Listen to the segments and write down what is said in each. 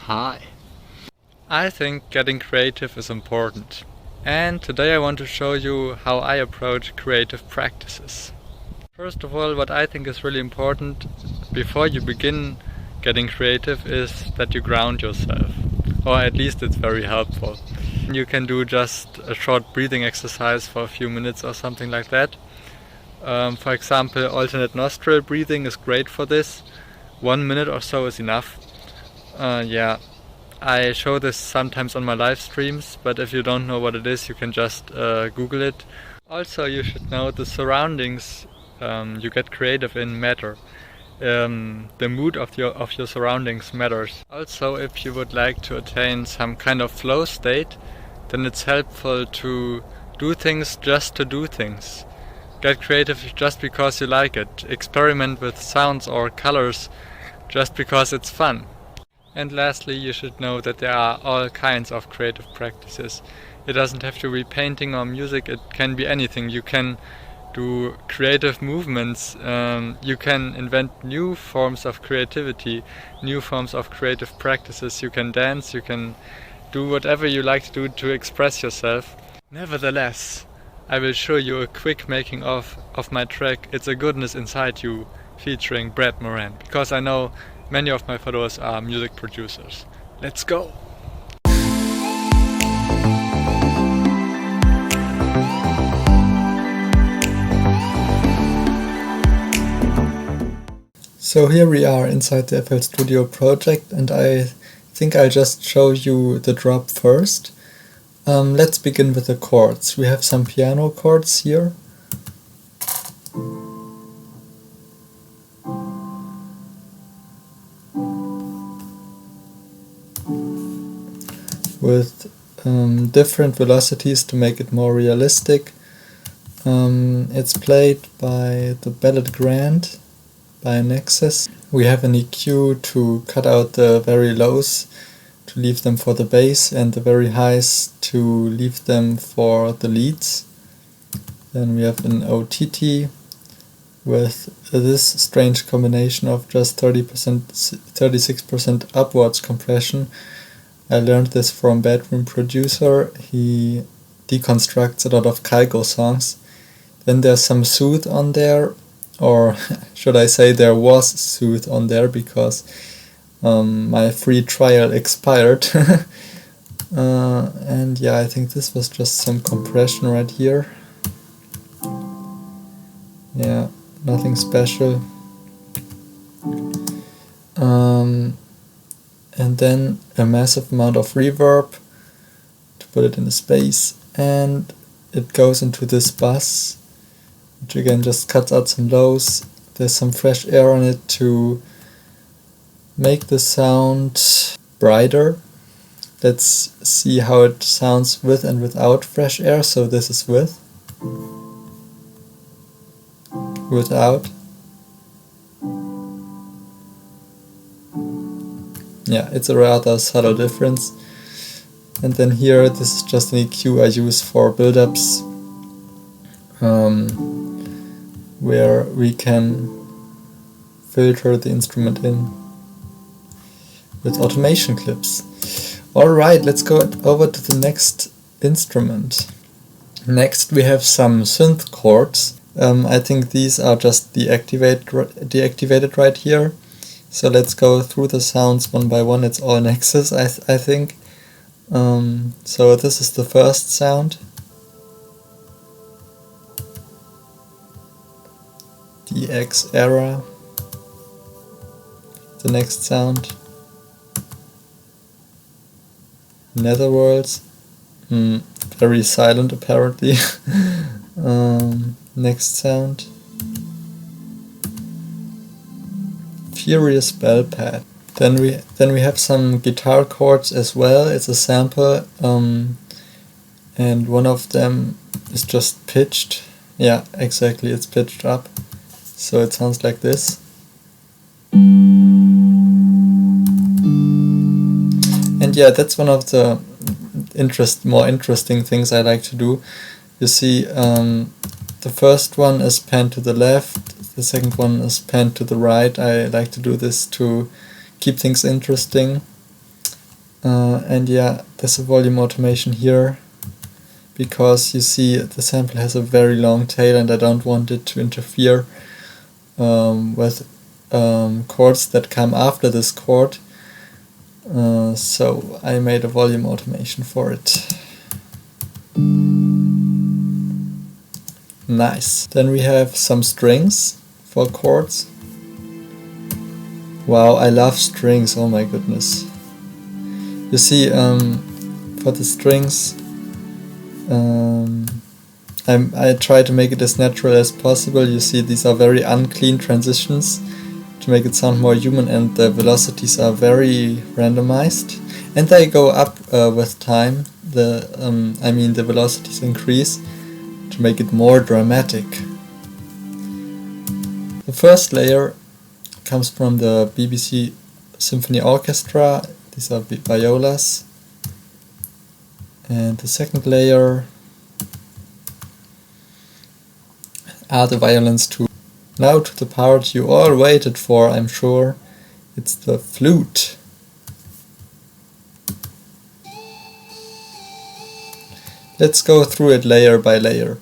Hi. I think getting creative is important. And today I want to show you how I approach creative practices. First of all, what I think is really important before you begin getting creative is that you ground yourself. Or at least it's very helpful. You can do just a short breathing exercise for a few minutes or something like that. For example, alternate nostril breathing is great for this. 1 minute or so is enough. I show this sometimes on my live streams, but if you don't know what it is, you can just Google it. Also, you should know the surroundings you get creative in matter. The mood of your surroundings matters. Also, if you would like to attain some kind of flow state, then it's helpful to do things just to do things. Get creative just because you like it. Experiment with sounds or colors just because it's fun. And lastly, you should know that there are all kinds of creative practices. It doesn't have to be painting or music, it can be anything. You can do creative movements, you can invent new forms of creativity, new forms of creative practices. You can dance, you can do whatever you like to do to express yourself. Nevertheless, I will show you a quick making of my track It's a Goodness Inside You featuring Brad Moran, because I know many of my followers are music producers. Let's go! So here we are inside the FL Studio project, and I think I'll just show you the drop first. Let's begin with the chords. We have some piano chords here. With different velocities to make it more realistic. It's played by the Ballad Grand by Nexus. We have an EQ to cut out the very lows, to leave them for the bass, and the very highs to leave them for the leads. Then we have an OTT with this strange combination of just 36% upwards compression. I learned this from Bedroom Producer. He deconstructs a lot of Kygo songs. Then there's some Sooth on there, or should I say there was Sooth on there, because my free trial expired. And yeah, I think this was just some compression right here. Yeah, nothing special. And then a massive amount of reverb to put it in the space, and it goes into this bus, which again just cuts out some lows. There's some fresh air on it to make the sound brighter. Let's see how it sounds with and without fresh air. So this is with, without. Yeah, it's a rather subtle difference. And then here, this is just an EQ I use for build-ups, where we can filter the instrument in with automation clips. Alright, let's go over to the next instrument. Next we have some synth chords. I think these are just deactivated right here. So let's go through the sounds one by one. It's all Nexus, I think. So this is the first sound. DX Era. The next sound. Netherworlds. Very silent apparently. Next sound. Furious Bell Pad. Then we have some guitar chords as well. It's a sample, and one of them is just pitched. Yeah, exactly, it's pitched up. So it sounds like this. And yeah, that's one of the more interesting things I like to do. You see, the first one is panned to the left, the second one is panned to the right. I like to do this to keep things interesting. And yeah, there's a volume automation here, because you see the sample has a very long tail and I don't want it to interfere with chords that come after this chord. So I made a volume automation for it. Nice. Then we have some strings for chords. Wow, I love strings, oh my goodness. You see, for the strings, I try to make it as natural as possible. You see, these are very unclean transitions to make it sound more human, and the velocities are very randomized. And they go up with time. The velocities increase to make it more dramatic. The first layer comes from the BBC Symphony Orchestra. These are violas. And the second layer are the violins too. Now to the part you all waited for, I'm sure. It's the flute. Let's go through it layer by layer.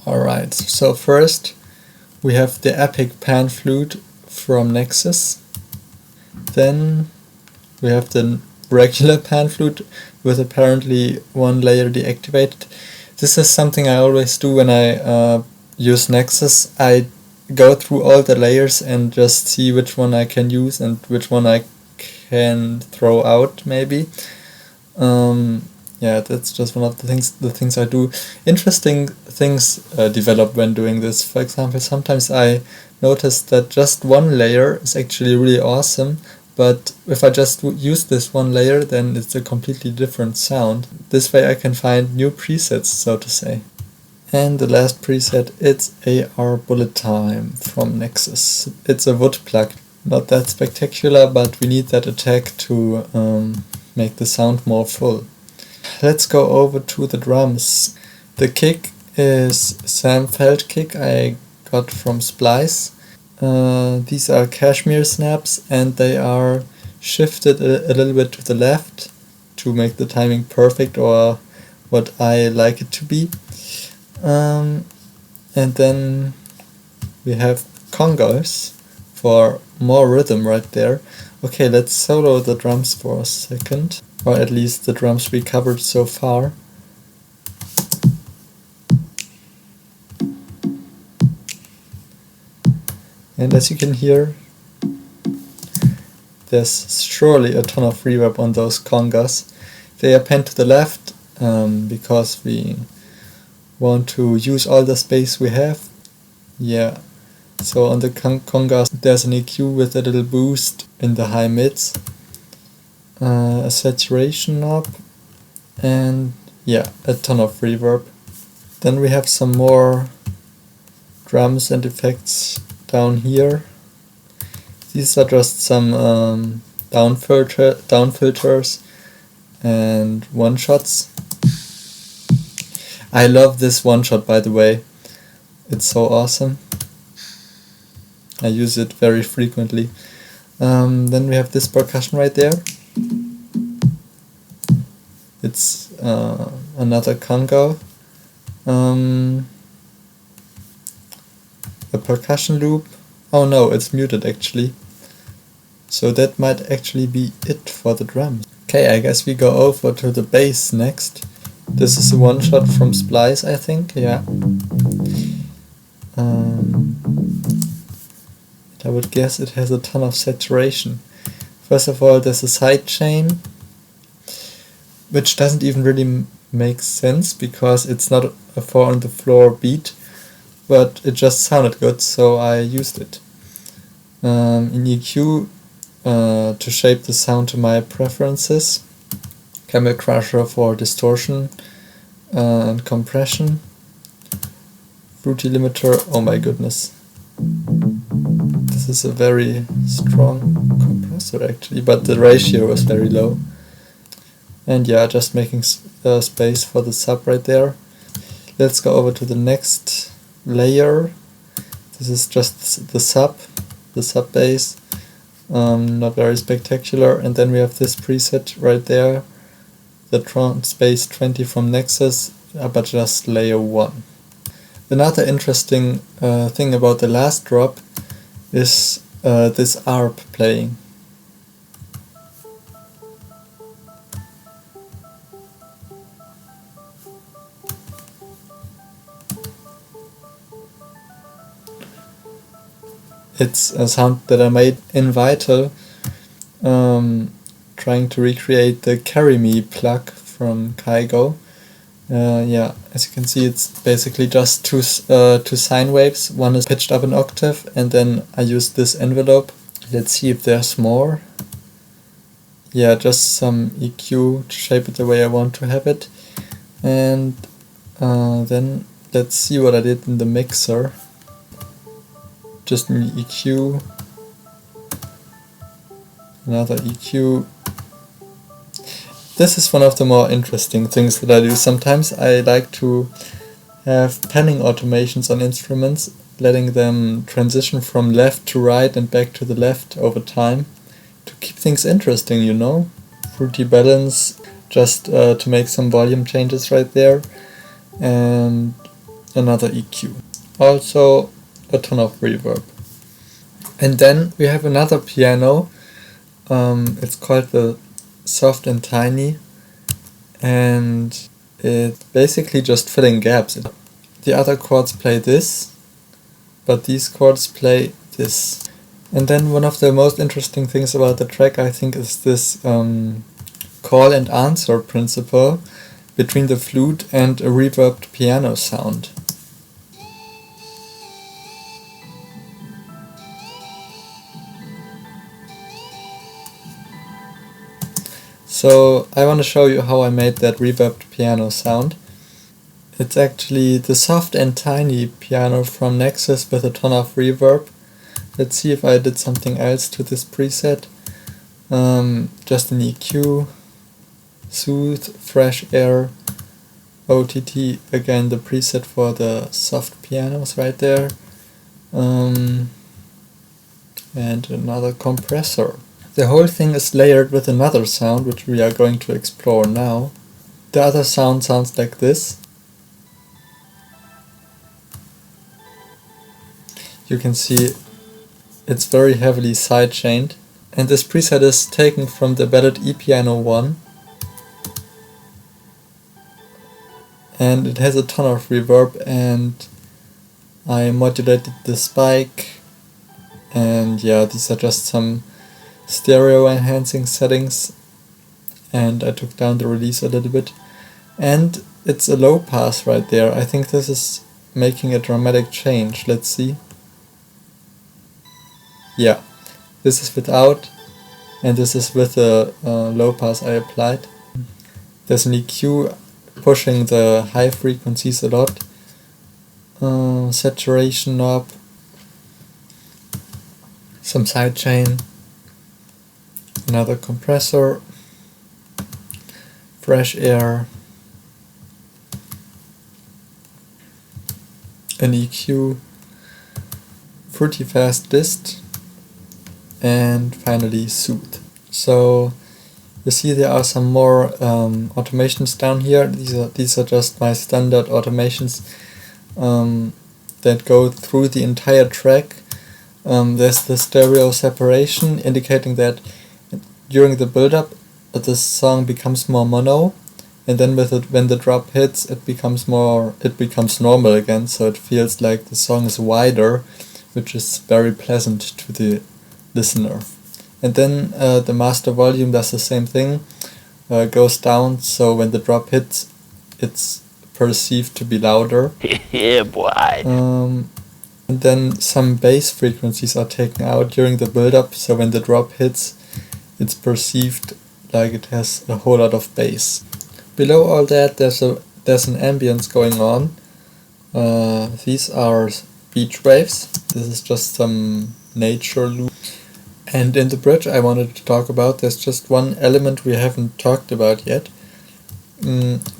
Alright, so first we have the epic pan flute from Nexus. Then we have the regular pan flute with apparently one layer deactivated. This is something I always do when I use Nexus. I go through all the layers and just see which one I can use and which one I can throw out, maybe. Yeah, that's just one of the things I do. Interesting things develop when doing this. For example, sometimes I notice that just one layer is actually really awesome, but if I just use this one layer, then it's a completely different sound. This way I can find new presets, so to say. And the last preset, it's AR Bullet Time from Nexus. It's a wood plug. Not that spectacular, but we need that attack to make the sound more full. Let's go over to the drums. The kick is Sam Feld kick I got from Splice. These are cashmere snaps, and they are shifted a little bit to the left to make the timing perfect, or what I like it to be. And then we have congos for more rhythm right there. Okay, let's solo the drums for a second, or at least the drums we covered so far. And as you can hear, there's surely a ton of reverb on those congas. They are panned to the left because we want to use all the space we have. Yeah, so on the congas there's an EQ with a little boost in the high mids, a saturation knob, and yeah, a ton of reverb. Then we have some more drums and effects down here. These are just some down filters and one shots. I love this one shot, by the way. It's so awesome. I use it very frequently. Then we have this percussion right there. It's another conga. A percussion loop. Oh no, it's muted actually. So that might actually be it for the drums. Okay, I guess we go over to the bass next. This is a one shot from Splice, I think, yeah. I would guess it has a ton of saturation. First of all, there's a side chain, which doesn't even really make sense because it's not a 4 on the floor beat, but it just sounded good, so I used it. In EQ, to shape the sound to my preferences, Camel Crusher for distortion and compression, Fruity Limiter, oh my goodness. This is a very strong compressor actually, but the ratio is very low. And yeah, just making space for the sub right there. Let's go over to the next layer. This is just the sub bass. not very spectacular. And then we have this preset right there, the Tron Space 20 from Nexus, but just layer 1. Another interesting thing about the last drop is this ARP playing. It's a sound that I made in Vital, trying to recreate the Carry Me plug from Kygo. Yeah, as you can see, it's basically just two sine waves. One is pitched up an octave, and then I use this envelope. Let's see if there's more. Yeah, just some EQ to shape it the way I want to have it. And then let's see what I did in the mixer. Just an EQ, another EQ. This is one of the more interesting things that I do. Sometimes I like to have panning automations on instruments, letting them transition from left to right and back to the left over time to keep things interesting, you know. Fruity balance, just to make some volume changes right there, and another EQ. Also a ton of reverb. And then we have another piano, it's called the Soft and Tiny, and it's basically just filling gaps. The other chords play this, but these chords play this. And then one of the most interesting things about the track, I think, is this call and answer principle between the flute and a reverbed piano sound. So I want to show you how I made that reverbed piano sound. It's actually the Soft and Tiny piano from Nexus with a ton of reverb. Let's see if I did something else to this preset. Just an EQ, Soothe, Fresh Air, OTT, again the preset for the soft pianos right there. And another compressor. The whole thing is layered with another sound, which we are going to explore now. The other sound sounds like this. You can see it's very heavily sidechained. And this preset is taken from the Ballad E-Piano 1. And it has a ton of reverb, and I modulated the spike. And yeah, these are just some stereo enhancing settings, and I took down the release a little bit, and it's a low pass right there. I think this is making a dramatic change. Let's see. Yeah, this is without, and this is with the low pass I applied. There's an EQ pushing the high frequencies a lot, saturation knob, some sidechain, another compressor, fresh air, an EQ, fruity fast dist, and finally soothe. So you see there are some more automations down here. These are just my standard automations that go through the entire track. There's the stereo separation, indicating that during the build-up the song becomes more mono, and then when the drop hits it becomes normal again, so it feels like the song is wider, which is very pleasant to the listener. And then the master volume does the same thing, goes down, so when the drop hits it's perceived to be louder. Yeah, boy. And then some bass frequencies are taken out during the build-up, so when the drop hits it's perceived like it has a whole lot of bass. Below all that there's an ambience going on. These are beach waves. This is just some nature loop. And in the bridge I wanted to talk about, there's just one element we haven't talked about yet,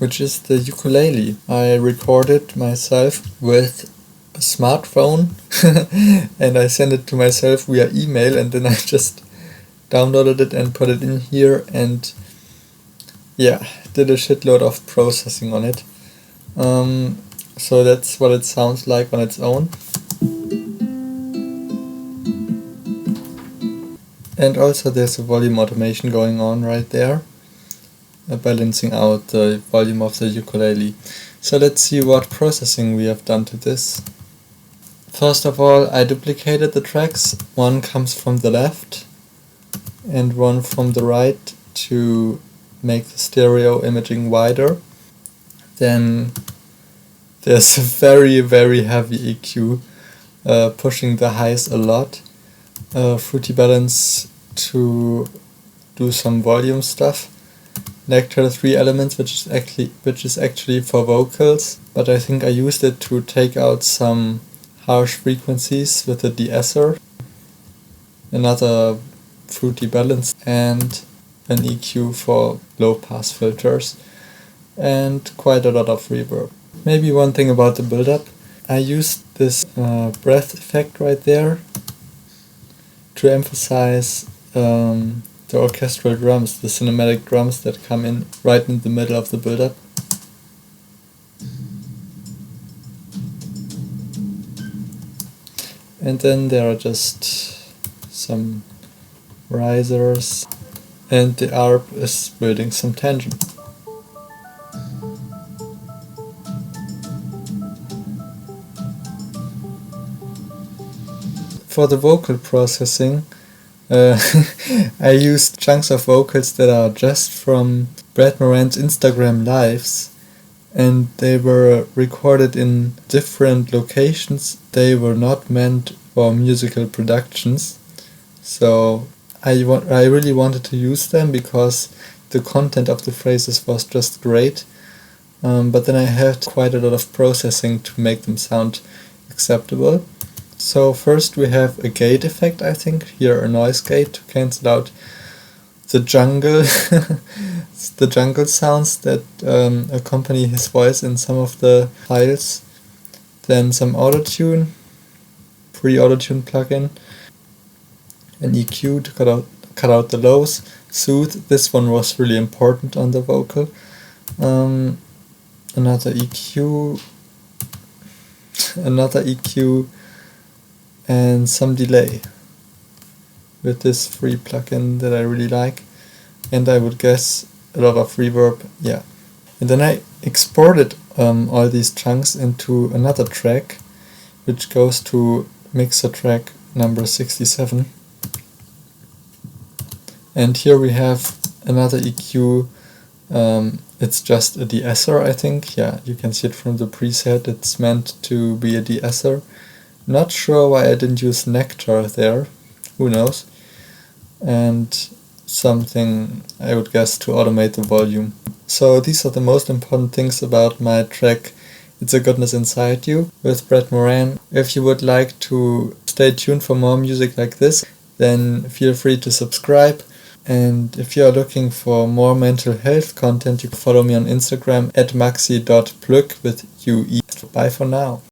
which is the ukulele. I recorded myself with a smartphone and I sent it to myself via email, and then I just downloaded it and put it in here, and yeah, did a shitload of processing on it. So that's what it sounds like on its own. And also there's a volume automation going on right there, balancing out the volume of the ukulele. So let's see what processing we have done to this. First of all, I duplicated the tracks. One comes from the left and one from the right to make the stereo imaging wider. Then there's a very, very heavy EQ, pushing the highs a lot. Fruity Balance to do some volume stuff. Nectar 3 Elements, which is actually for vocals, but I think I used it to take out some harsh frequencies with a de-esser. Another Fruity Balance and an EQ for low pass filters, and quite a lot of reverb. Maybe one thing about the build-up, I used this breath effect right there to emphasize the orchestral drums, the cinematic drums that come in right in the middle of the build-up. And then there are just some risers, and the ARP is building some tension. For the vocal processing, I used chunks of vocals that are just from Brad Moran's Instagram lives, and they were recorded in different locations. They were not meant for musical productions, so I really wanted to use them because the content of the phrases was just great, but then I had quite a lot of processing to make them sound acceptable. So first we have a gate effect, I think, here a noise gate to cancel out the jungle, the jungle sounds that accompany his voice in some of the files. Then some autotune, pre-autotune plugin, an EQ to cut out the lows, soothe, this one was really important on the vocal, another EQ, and some delay with this free plugin that I really like, and I would guess a lot of reverb, yeah. And then I exported all these chunks into another track, which goes to mixer track number 67. And here we have another EQ, it's just a de-esser, I think, yeah, you can see it from the preset, it's meant to be a de-esser. Not sure why I didn't use Nectar there, who knows, and something I would guess to automate the volume. So these are the most important things about my track It's a Goodness Inside You with Brad Moran. If you would like to stay tuned for more music like this, then feel free to subscribe. And if you are looking for more mental health content, you can follow me on Instagram at maxi.plug with UE. Bye for now.